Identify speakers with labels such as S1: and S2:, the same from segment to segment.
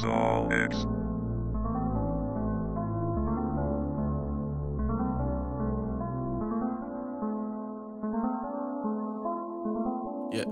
S1: Solix.
S2: Yeah.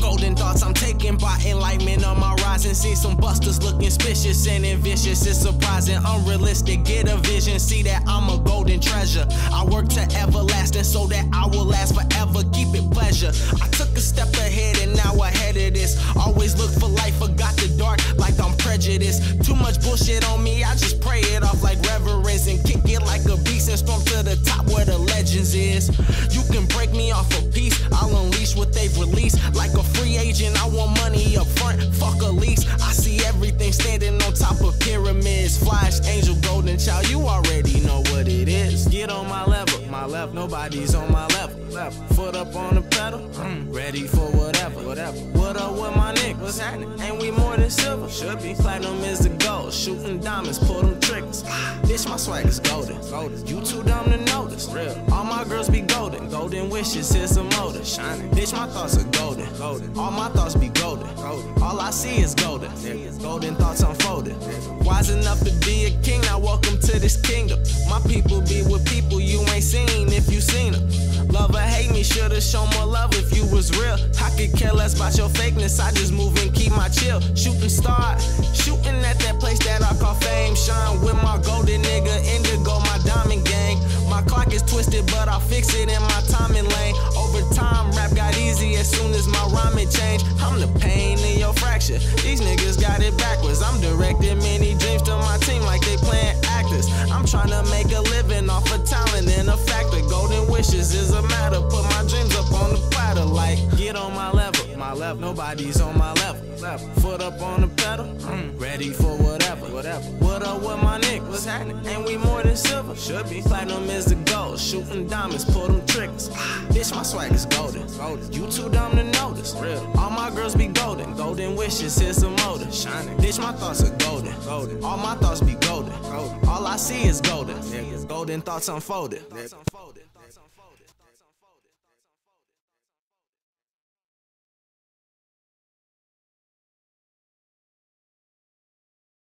S2: Golden thoughts I'm taking by enlightenment on my rising. See some busters looking suspicious and vicious. It's surprising, unrealistic. Get a vision, see that I'm a golden treasure. I work to everlasting so that I will last forever. Keep it pleasure. I took a step ahead and now ahead of this. Always look for light, forgot the dark like I'm prejudiced. Too much bullshit on me, I just pray it off like reverence and kick it like a beast and storm to the top where the legends is. You can break me off a piece, I'll unleash what they've released. Like a free agent, I want money up front, fuck a lease. I see everything standing on top of pyramids. Flash, angel, golden child, you already know what it is. Get on my level, my left, nobody's on my level. Left foot up on the pedal, ready for whatever. What up with my niggas? What's happening? Ain't we more than silver? Should be. Platinum is the goal, shooting diamonds, pull them triggers. Bitch, my swag is golden. You too dumb to notice. Real. All my girls be golden. Golden wishes, here's a motor. Shining. Bitch, my thoughts are golden. All my thoughts be golden. All I see is golden. Golden thoughts unfolded. Wise enough to be a king, now welcome to this kingdom. My people be with people you ain't seen if you seen them. Love or hate me, should've shown more love if you was real. I could care less about your fakeness, I just move and keep my chill. Shooting star, shooting at that place that I call fame. Shine with my golden nigga, indigo, my diamond gang. My clock is twisted, but I'll fix it in my timing lane. Over time, rap got easy as soon as my rhyming changed. I'm the pain in your fracture, these niggas got it backwards. I'm directing many dreams to my team like they playing actors. I'm trying to make a living off of talent and a factor. Golden wishes is a matter, put my dreams up on the platter. Like, get on my level, my left, nobody's on my level. Left foot up on the pedal, ready for whatever. What up with my niggas? What's happening? Ain't we more than silver? Should be. Platinum is the goal, shooting diamonds, pull them triggers. Bitch, my swag is golden. You too dumb to notice. Real. All my girls be golden. Golden wishes, here's a motor. Shining. Bitch, my thoughts are golden. All my thoughts be golden. All I see is golden. Golden thoughts unfolded.